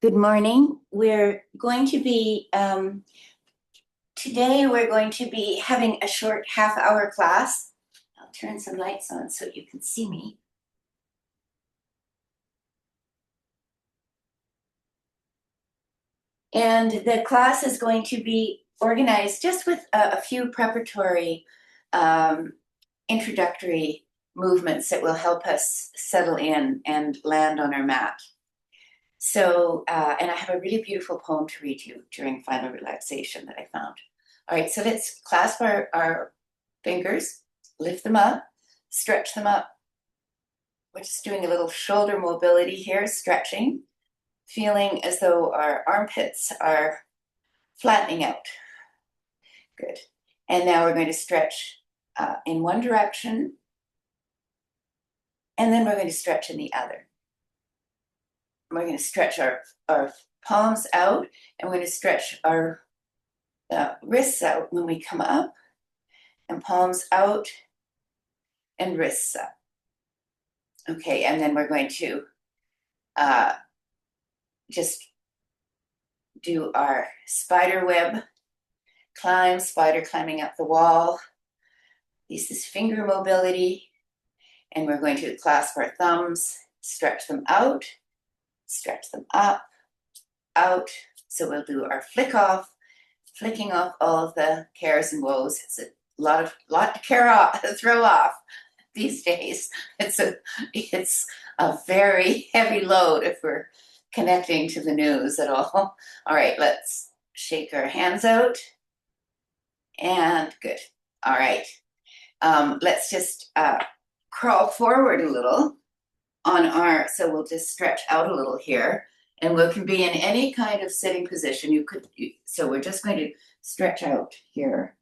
Good morning. We're going to be, today we're going to be having a short half-hour class. I'll turn some lights on so you can see me. And the class is going to be organized just with a few preparatory introductory movements that will help us settle in and land on our mat. So, and I have a really beautiful poem to read you during final relaxation that I found. All right, so let's clasp our fingers, lift them up, stretch them up. We're just doing a little shoulder mobility here, stretching, feeling as though our armpits are flattening out. Good. And now we're going to stretch in one direction, and then we're going to stretch in the other. We're going to stretch our palms out, and we're going to stretch our wrists out when we come up, and palms out and wrists up. Okay, and then we're going to just do our spider web climb, spider climbing up the wall. This is finger mobility, and we're going to clasp our thumbs, stretch them out, stretch them up, out. So we'll do our flicking off all of the cares and woes. It's a lot to throw off these days. It's a very heavy load if we're connecting to the news at all. All right, let's shake our hands out. And good. All right. Let's just crawl forward a little on so we'll just stretch out a little here, and we can be in any kind of sitting position. So we're just going to stretch out here,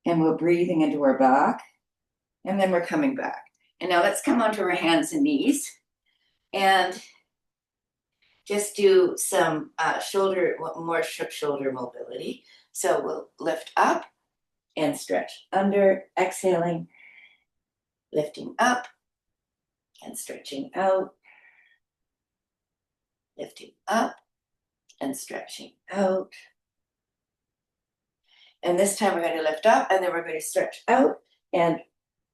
and we're breathing into our back, and then we're coming back. And now let's come onto our hands and knees, and just do some shoulder mobility. So we'll lift up and stretch under, exhaling, lifting up and stretching out, lifting up and stretching out. And this time we're going to lift up, and then we're going to stretch out and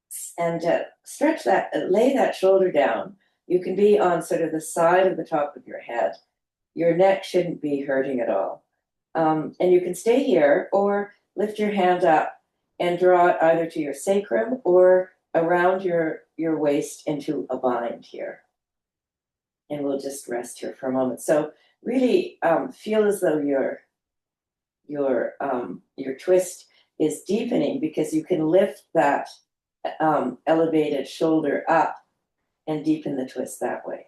stretch that, lay that shoulder down. You can be on sort of the side of the top of your head. Your neck shouldn't be hurting at all. And you can stay here or lift your hand up and draw it either to your sacrum or around your waist into a bind here. And we'll just rest here for a moment. So really feel as though your twist is deepening, because you can lift that elevated shoulder up and deepen the twist that way.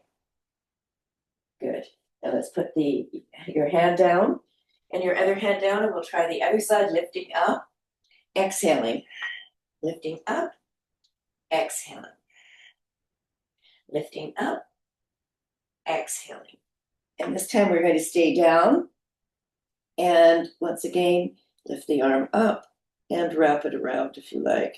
Good. Now let's put your hand down and your other hand down, and we'll try the other side, lifting up, exhaling, lifting up, exhaling, lifting up, exhaling. And this time we're going to stay down, and once again lift the arm up and wrap it around if you like.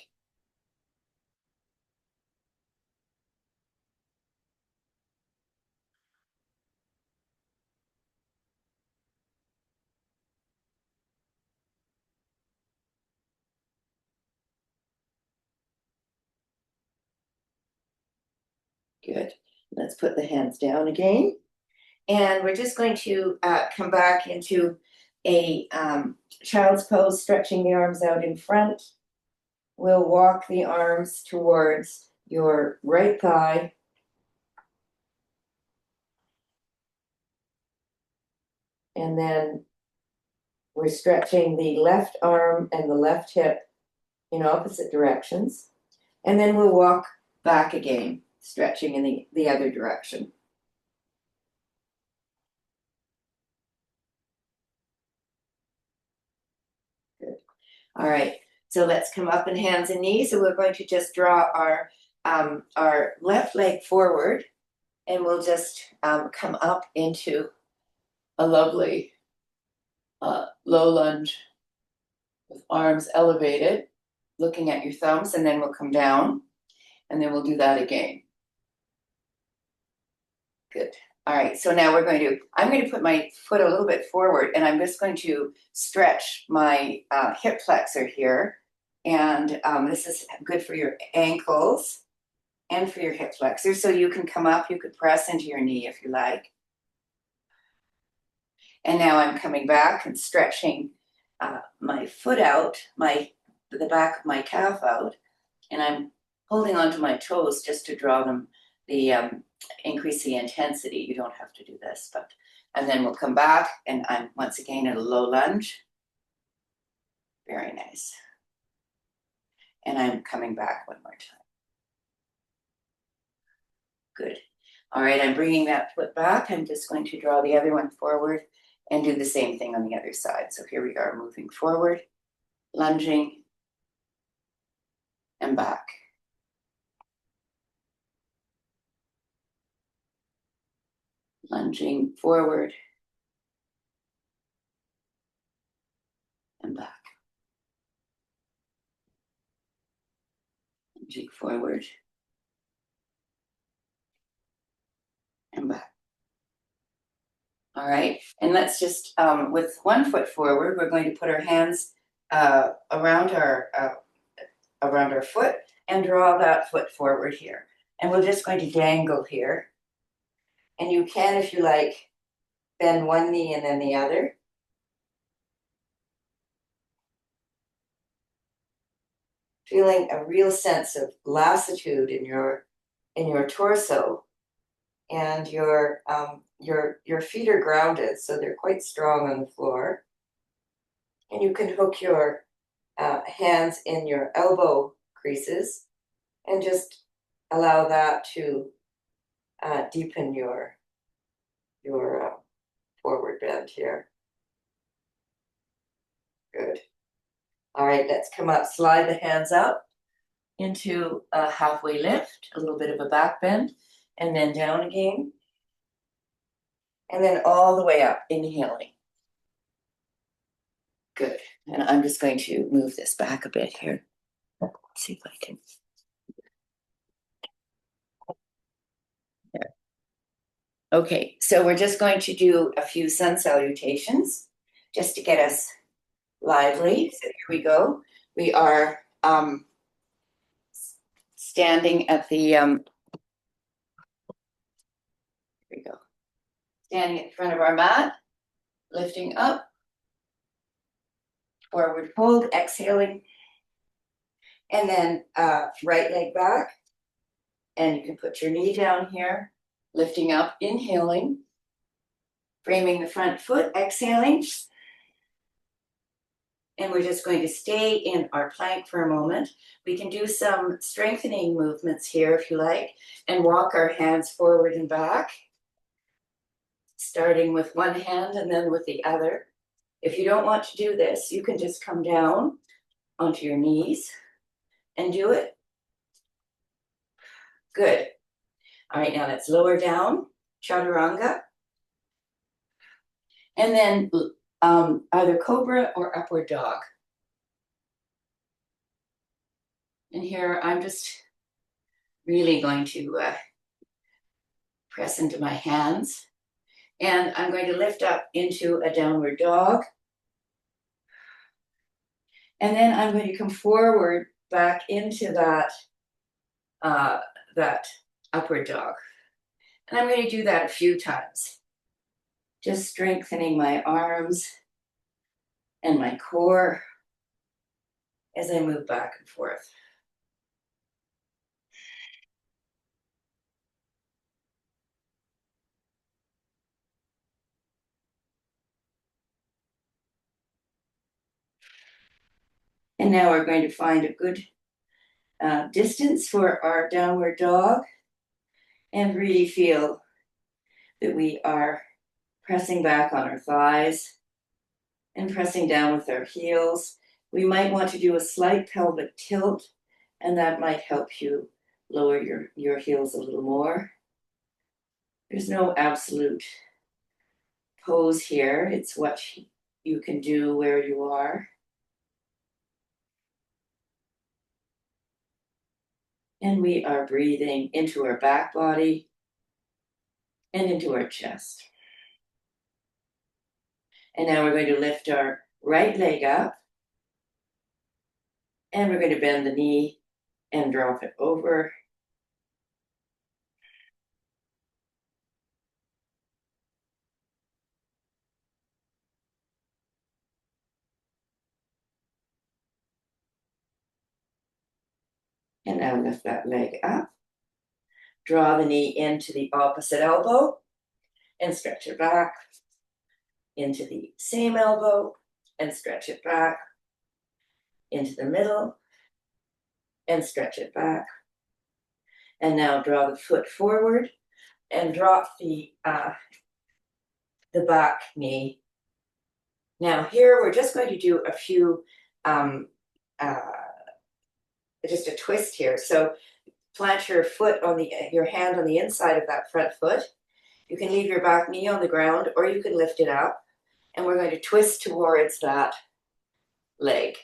Good. Let's put the hands down again. And we're just going to come back into a child's pose, stretching the arms out in front. We'll walk the arms towards your right thigh. And then we're stretching the left arm and the left hip in opposite directions. And then we'll walk back again, stretching in the other direction. Good. All right, so let's come up in hands and knees. So we're going to just draw our left leg forward, and we'll just come up into a lovely low lunge with arms elevated, looking at your thumbs, and then we'll come down, and then we'll do that again. Good. All right, so now I'm going to put my foot a little bit forward, and I'm just going to stretch my hip flexor here. And this is good for your ankles and for your hip flexor. So you can come up, you could press into your knee if you like. And now I'm coming back and stretching my foot out, the back of my calf out, and I'm holding onto my toes just to draw them, increase the intensity. You don't have to do this, and then we'll come back, and I'm once again in a low lunge. Very nice. And I'm coming back one more time. Good. All right, I'm bringing that foot back. I'm just going to draw the other one forward and do the same thing on the other side. So here we are, moving forward, lunging, and back. Lunging forward and back. Lunging forward and back. All right, and let's just, with one foot forward, we're going to put our hands around our foot and draw that foot forward here. And we're just going to dangle here. And you can, if you like, bend one knee and then the other. Feeling a real sense of lassitude in your torso, and your feet are grounded, so they're quite strong on the floor. And you can hook your hands in your elbow creases and just allow that to deepen your forward bend here. Good. All right, let's come up, slide the hands up into a halfway lift, a little bit of a back bend, and then down again. And then all the way up, inhaling. Good. And I'm just going to move this back a bit here. Let's see if I can. There. Okay, so we're just going to do a few sun salutations just to get us lively. So here we go. We are standing at the, here we go. Standing in front of our mat, lifting up, forward fold, exhaling, and then right leg back. And you can put your knee down here, lifting up, inhaling, framing the front foot, exhaling. And we're just going to stay in our plank for a moment. We can do some strengthening movements here if you like, and walk our hands forward and back, starting with one hand and then with the other. If you don't want to do this, you can just come down onto your knees and do it. Good. All right, now let's lower down, chaturanga. And then either cobra or upward dog. And here I'm just really going to press into my hands. And I'm going to lift up into a downward dog. And then I'm going to come forward back into that upward dog. And I'm going to do that a few times. Just strengthening my arms and my core as I move back and forth. And now we're going to find a good distance for our downward dog and really feel that we are pressing back on our thighs and pressing down with our heels. We might want to do a slight pelvic tilt, and that might help you lower your heels a little more. There's no absolute pose here. It's what you can do where you are. And we are breathing into our back body and into our chest. And now we're going to lift our right leg up, and we're going to bend the knee and drop it over. And now lift that leg up. Draw the knee into the opposite elbow and stretch it back. Into the same elbow and stretch it back. Into the middle and stretch it back. And now draw the foot forward and drop the back knee. Now here we're just going to do a few, just a twist here. So plant your foot on your hand on the inside of that front foot. You can leave your back knee on the ground, or you can lift it up. And we're going to twist towards that leg.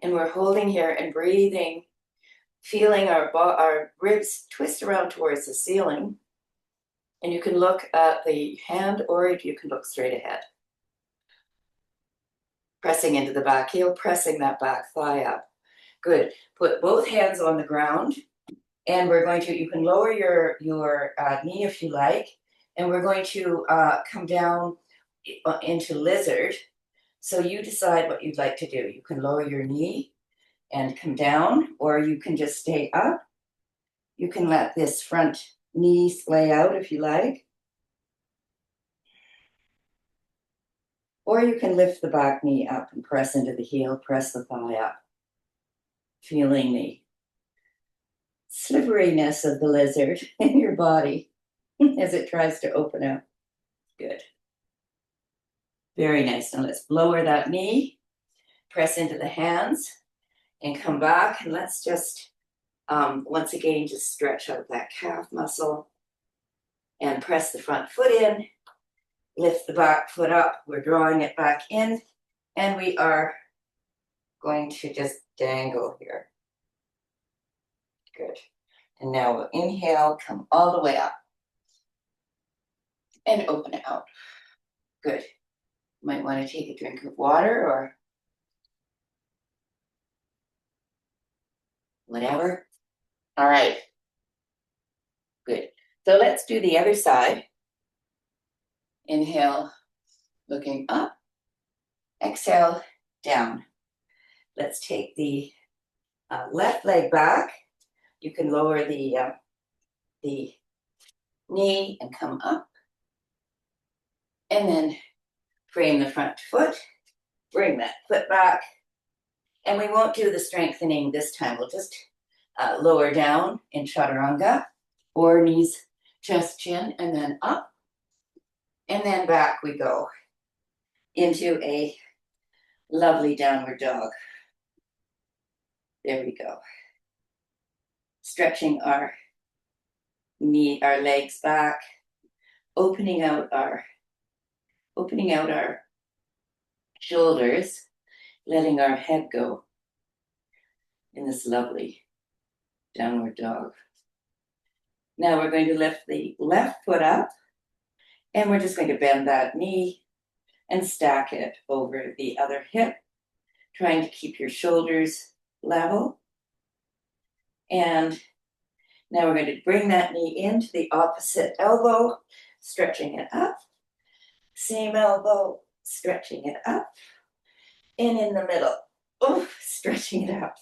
And we're holding here and breathing, feeling our ribs twist around towards the ceiling. And you can look at the hand, or you can look straight ahead. Pressing into the back heel, pressing that back thigh up. Good. Put both hands on the ground, and we're going to, you can lower your knee if you like, and we're going to come down into lizard. So you decide what you'd like to do. You can lower your knee and come down, or you can just stay up. You can let this front knee splay out if you like. Or you can lift the back knee up and press into the heel, press the thigh up. Feeling the slipperiness of the lizard in your body as it tries to open up. Good. Very nice. Now let's lower that knee, press into the hands, and come back. And let's just, once again, just stretch out that calf muscle and press the front foot in. Lift the back foot up. We're drawing it back in, and we are going to just dangle here. Good. And now we'll inhale, come all the way up, and open it out. Good. You might want to take a drink of water or whatever. All right. Good. So let's do the other side. Inhale, looking up. Exhale, down. Let's take the left leg back. You can lower the knee and come up. And then frame the front foot. Bring that foot back. And we won't do the strengthening this time. We'll just lower down in chaturanga, or knees, chest, chin, and then up. And then back we go into a lovely downward dog. There we go. Stretching our legs back, opening out our shoulders, letting our head go in this lovely downward dog. Now we're going to lift the left foot up, and we're just going to bend that knee and stack it over the other hip, trying to keep your shoulders level. And now we're going to bring that knee into the opposite elbow, stretching it up. Same elbow, stretching it up. And in the middle, stretching it up.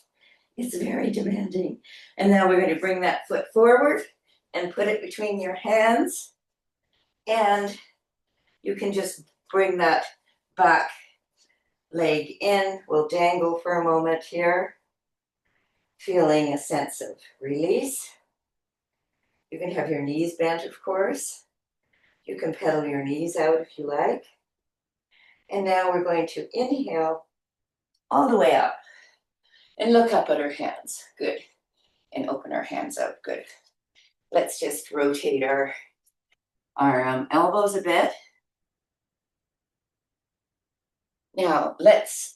It's very demanding. And now we're going to bring that foot forward and put it between your hands. And you can just bring that back leg in. We'll dangle for a moment here, feeling a sense of release. You can have your knees bent, of course. You can pedal your knees out if you like. And now we're going to inhale all the way up and look up at our hands. Good. And open our hands up. Good. Let's just rotate our elbows a bit. Now let's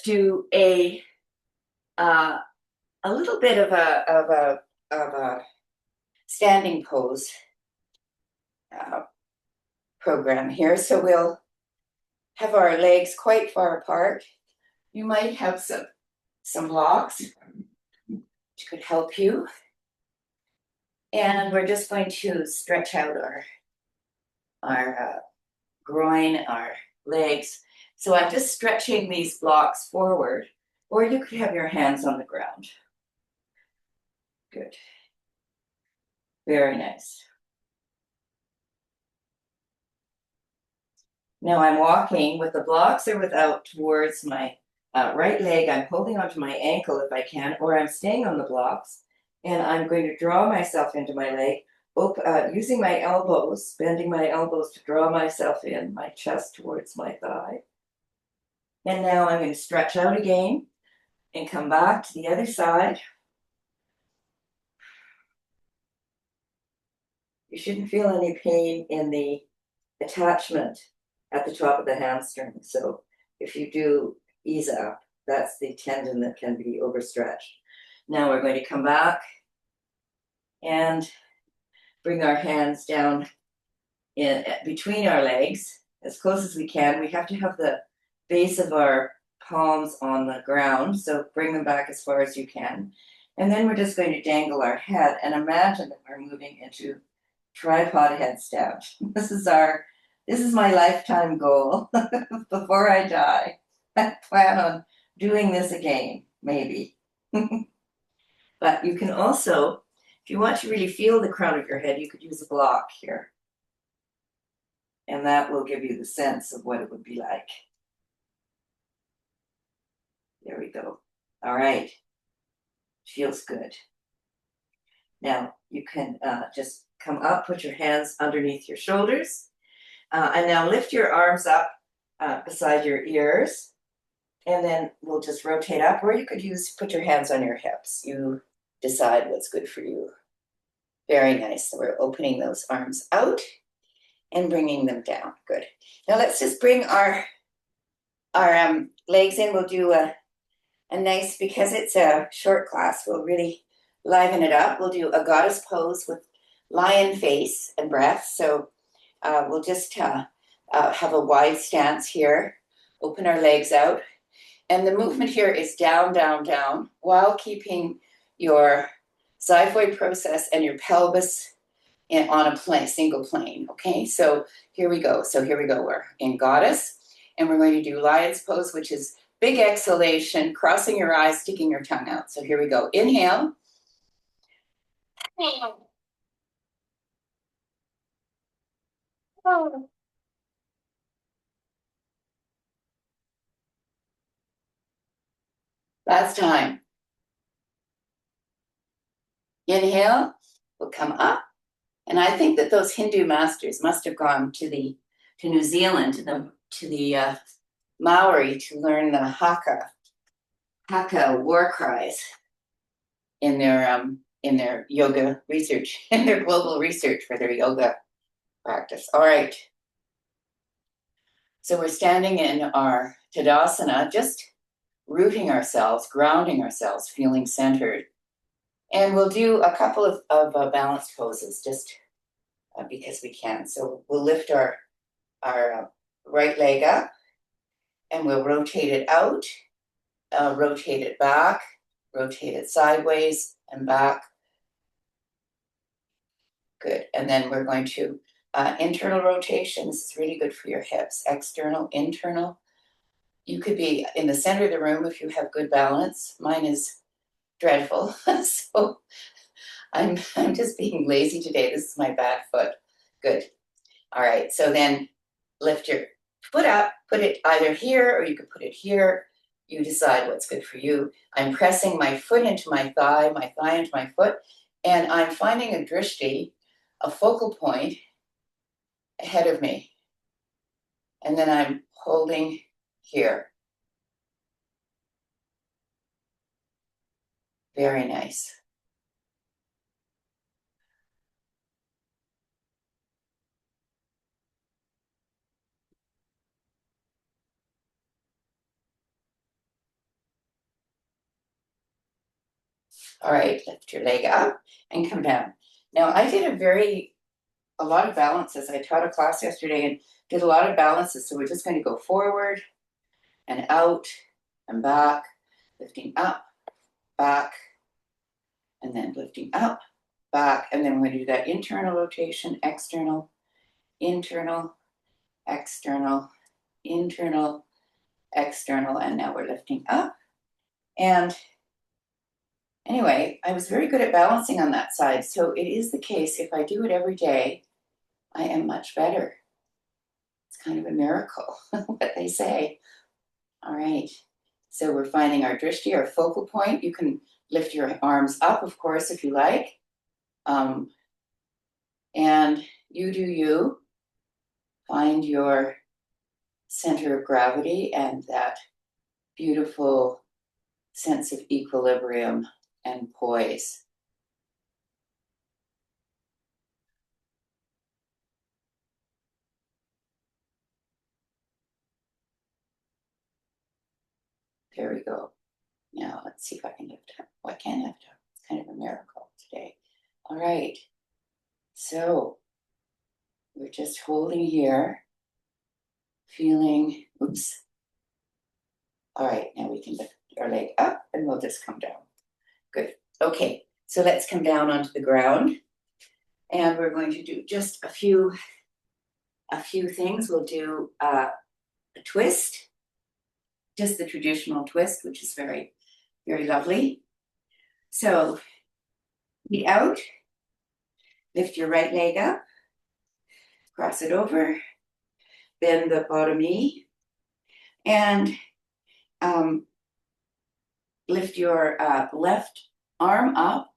do a a little bit of a standing pose program here. So we'll have our legs quite far apart. You might have some blocks which could help you. And we're just going to stretch out our groin, our legs. So I'm just stretching these blocks forward, or you could have your hands on the ground. Good. Very nice. Now I'm walking with the blocks or without towards my right leg. I'm holding onto my ankle if I can, or I'm staying on the blocks, and I'm going to draw myself into my leg, using my elbows, bending my elbows to draw myself in, my chest towards my thigh. And now I'm going to stretch out again and come back to the other side. You shouldn't feel any pain in the attachment at the top of the hamstring. So if you do ease up, that's the tendon that can be overstretched. Now we're going to come back and bring our hands down in between our legs as close as we can. We have to have the base of our palms on the ground, so bring them back as far as you can. And then we're just going to dangle our head and imagine that we're moving into tripod headstand. This is my lifetime goal. Before I die, I plan on doing this again, maybe. But you can also, if you want to really feel the crown of your head, you could use a block here. And that will give you the sense of what it would be like. There we go. All right. Feels good. Now you can just come up, put your hands underneath your shoulders, and now lift your arms up beside your ears, and then we'll just rotate up, or you could put your hands on your hips. You decide what's good for you. Very nice. So we're opening those arms out and bringing them down. Good. Now let's just bring our legs in. We'll do a nice, because it's a short class, we'll really liven it up. We'll do a goddess pose with lion face and breath. So we'll just have a wide stance here, open our legs out. And the movement here is down, down, down, while keeping your xiphoid process and your pelvis on a single plane, okay? So here we go. We're in goddess, and we're going to do lion's pose, which is big exhalation, crossing your eyes, sticking your tongue out. So here we go. Inhale. Last time. Inhale, we'll come up. And I think that those Hindu masters must have gone to New Zealand, to the Maori, to learn the haka war cries in their yoga research, in their global research for their yoga practice. All right. So we're standing in our tadasana, just rooting ourselves, grounding ourselves, feeling centered. And we'll do a couple of balanced poses, just because we can. So we'll lift our right leg up, and we'll rotate it out, rotate it back, rotate it sideways and back. Good. And then we're going to internal rotation. This is really good for your hips. External, internal. You could be in the center of the room if you have good balance. Mine is dreadful. So I'm just being lazy today. This is my bad foot. Good. All right. So then lift your foot up, put it either here or you could put it here. You decide what's good for you. I'm pressing my foot into my thigh into my foot, and I'm finding a drishti, a focal point ahead of me. And then I'm holding here. Very nice. All right, lift your leg up and come down. Now, I did a lot of balances. I taught a class yesterday and did a lot of balances. So we're just going to go forward and out and back, lifting up, back, and then lifting up, back. And then we're going to do that internal rotation, external, internal, external, internal, external. And now we're lifting up. And anyway, I was very good at balancing on that side. So it is the case, if I do it every day, I am much better. It's kind of a miracle, what they say. All right. So we're finding our drishti, our focal point. You can lift your arms up, of course, if you like. And you do you. Find your center of gravity and that beautiful sense of equilibrium and poise. There we go. Now let's see if I can lift up. Oh, I can lift up. It's kind of a miracle today. All right. So we're just holding here, feeling, oops. All right, now we can lift our leg up and we'll just come down. Good. Okay, so let's come down onto the ground. And we're going to do just a few things. We'll do a twist, just the traditional twist, which is very, very lovely. So feet out, lift your right leg up, cross it over, bend the bottom knee, and lift your left arm up,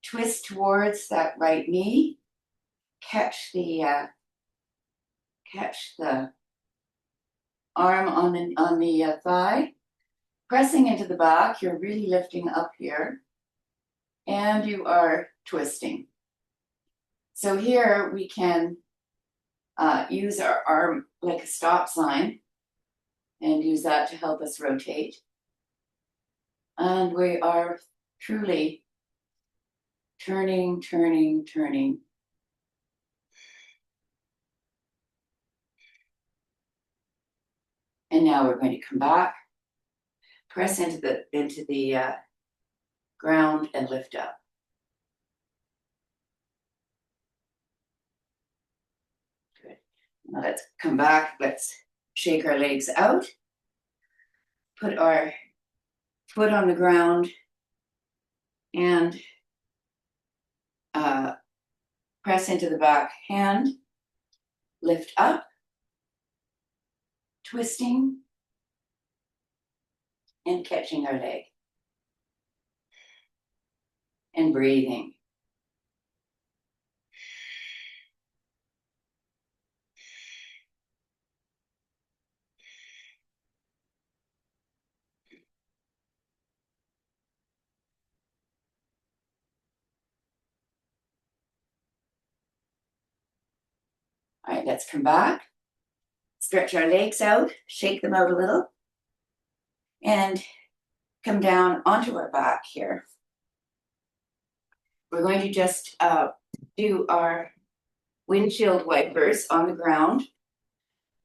twist towards that right knee, catch the arm on the thigh, pressing into the back. You're really lifting up here, and you are twisting. So here we can use our arm like a stop sign and use that to help us rotate. And we are truly turning, turning, turning. And now we're going to come back, press into the ground and lift up. Good. Now let's come back. Let's shake our legs out. Put our foot on the ground and press into the back hand. Lift up, twisting, and catching our leg. And breathing. All right, let's come back. Stretch our legs out, shake them out a little, and come down onto our back here. We're going to just do our windshield wipers on the ground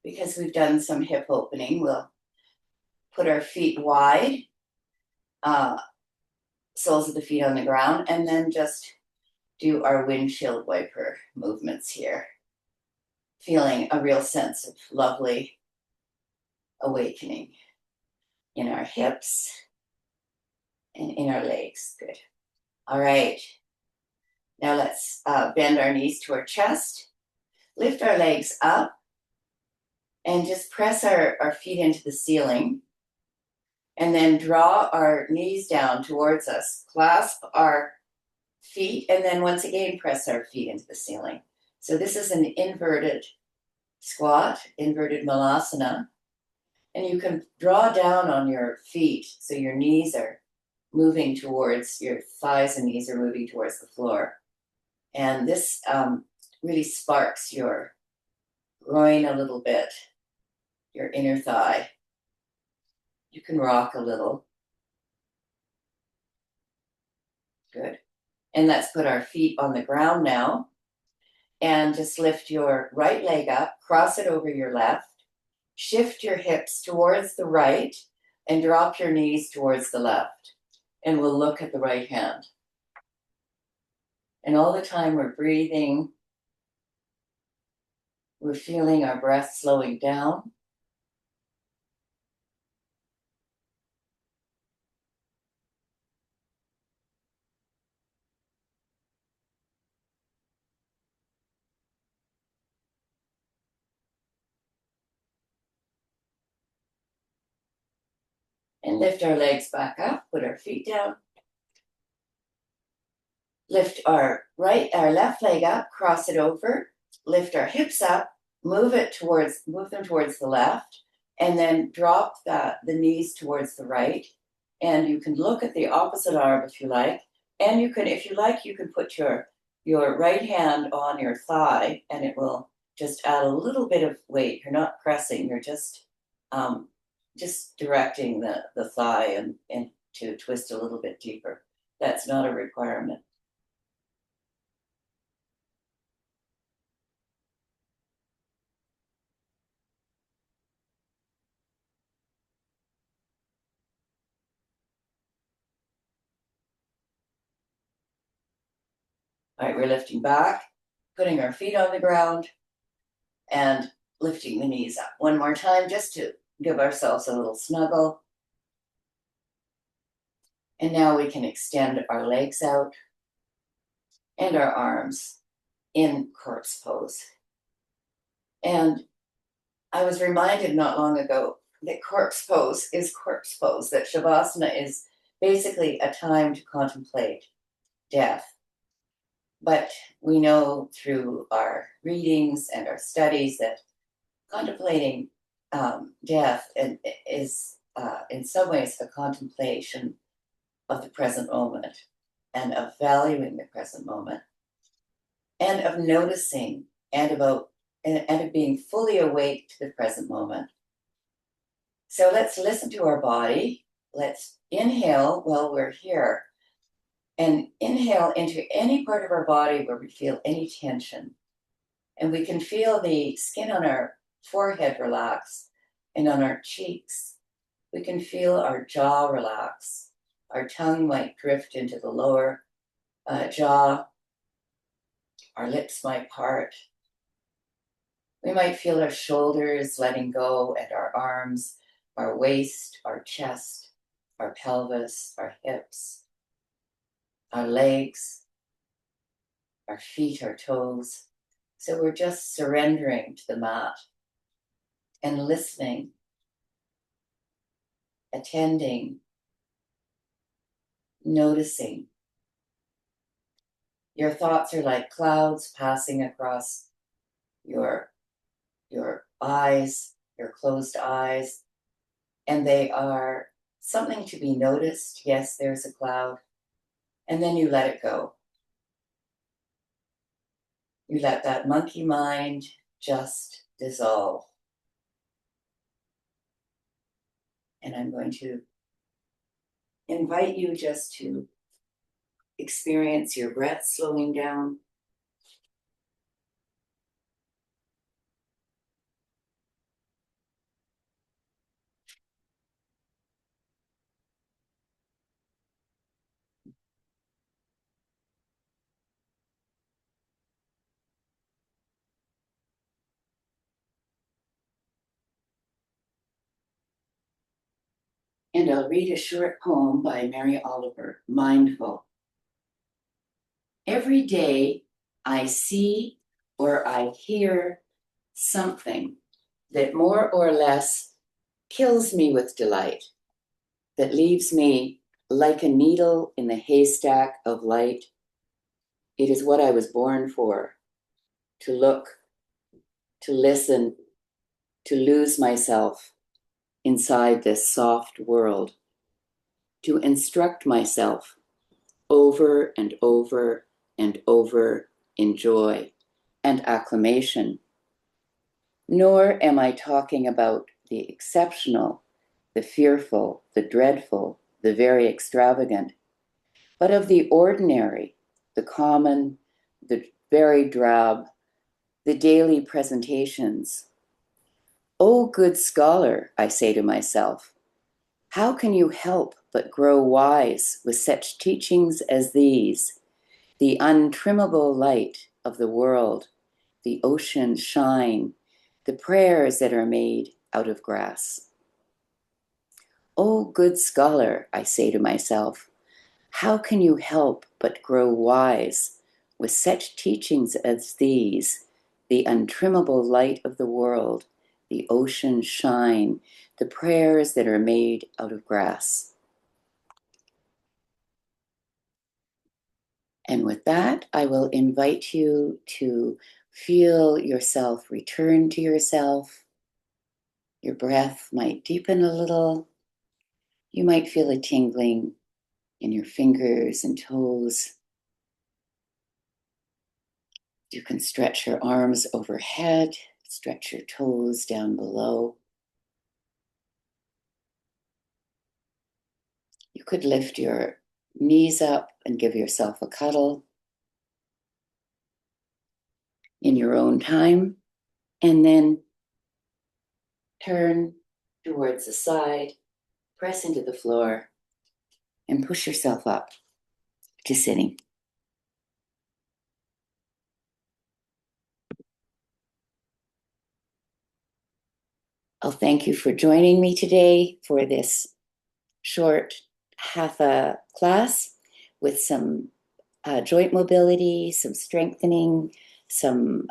because we've done some hip opening. We'll put our feet wide, soles of the feet on the ground, and then just do our windshield wiper movements here. Feeling a real sense of lovely awakening in our hips and in our legs. Good. All right. Now let's bend our knees to our chest, lift our legs up, and just press our feet into the ceiling. And then draw our knees down towards us, clasp our feet, and then once again press our feet into the ceiling. So this is an inverted squat, inverted malasana. And you can draw down on your feet so your knees are moving towards, your thighs and knees are moving towards the floor. And this really sparks your groin a little bit, your inner thigh. You can rock a little. Good. And let's put our feet on the ground now. And just lift your right leg up, cross it over your left, shift your hips towards the right, and drop your knees towards the left. And we'll look at the right hand. And all the time we're breathing, we're feeling our breath slowing down. And lift our legs back up, put our feet down. Lift our left leg up, cross it over, lift our hips up, move them towards the left, and then drop the knees towards the right. And you can look at the opposite arm if you like. And you can, if you like, you can put your right hand on your thigh, and it will just add a little bit of weight. You're not pressing, you're just directing the thigh and to twist a little bit deeper. That's not a requirement. All right, we're lifting back, putting our feet on the ground, and lifting the knees up. One more time, just to give ourselves a little snuggle. And now we can extend our legs out and our arms in corpse pose. And I was reminded not long ago that corpse pose is corpse pose, that Savasana is basically a time to contemplate death. But we know through our readings and our studies that contemplating death is in some ways a contemplation of the present moment and of valuing the present moment and of noticing and of being fully awake to the present moment. So let's listen to our body. Let's inhale while we're here and inhale into any part of our body where we feel any tension. And we can feel the skin on our forehead relax and on our cheeks. We can feel our jaw relax. Our tongue might drift into the lower jaw. Our lips might part. We might feel our shoulders letting go and our arms, our waist, our chest, our pelvis, our hips, our legs, our feet, our toes. So we're just surrendering to the mat and listening, attending, noticing. Your thoughts are like clouds passing across your eyes, your closed eyes, and they are something to be noticed. Yes, there's a cloud, and then you let it go. You let that monkey mind just dissolve. And I'm going to invite you just to experience your breath slowing down. And I'll read a short poem by Mary Oliver, Mindful. Every day I see or I hear something that more or less kills me with delight, that leaves me like a needle in the haystack of light. It is what I was born for, to look, to listen, to lose myself inside this soft world, to instruct myself over and over and over in joy and acclamation. Nor am I talking about the exceptional, the fearful, the dreadful, the very extravagant. but of the ordinary, the common, the very drab, the daily presentations. O good scholar, I say to myself, how can you help but grow wise with such teachings as these, the untrimmable light of the world, the ocean shine, the prayers that are made out of grass? O good scholar, I say to myself, how can you help but grow wise with such teachings as these, the untrimmable light of the world, the ocean shine, the prayers that are made out of grass? And with that, I will invite you to feel yourself return to yourself. Your breath might deepen a little. You might feel a tingling in your fingers and toes. You can stretch your arms overhead, stretch your toes down below. You could lift your knees up and give yourself a cuddle in your own time, and then turn towards the side, press into the floor, and push yourself up to sitting. I'll thank you for joining me today for this short hatha class with some joint mobility, some strengthening, some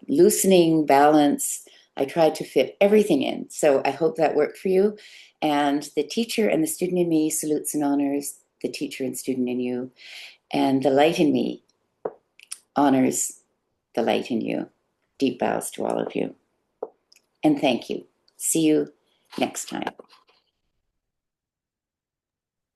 loosening, balance. I tried to fit everything in. So I hope that worked for you. And the teacher and the student in me salutes and honors the teacher and student in you. And the light in me honors the light in you. Deep bows to all of you. And thank you. See you next time.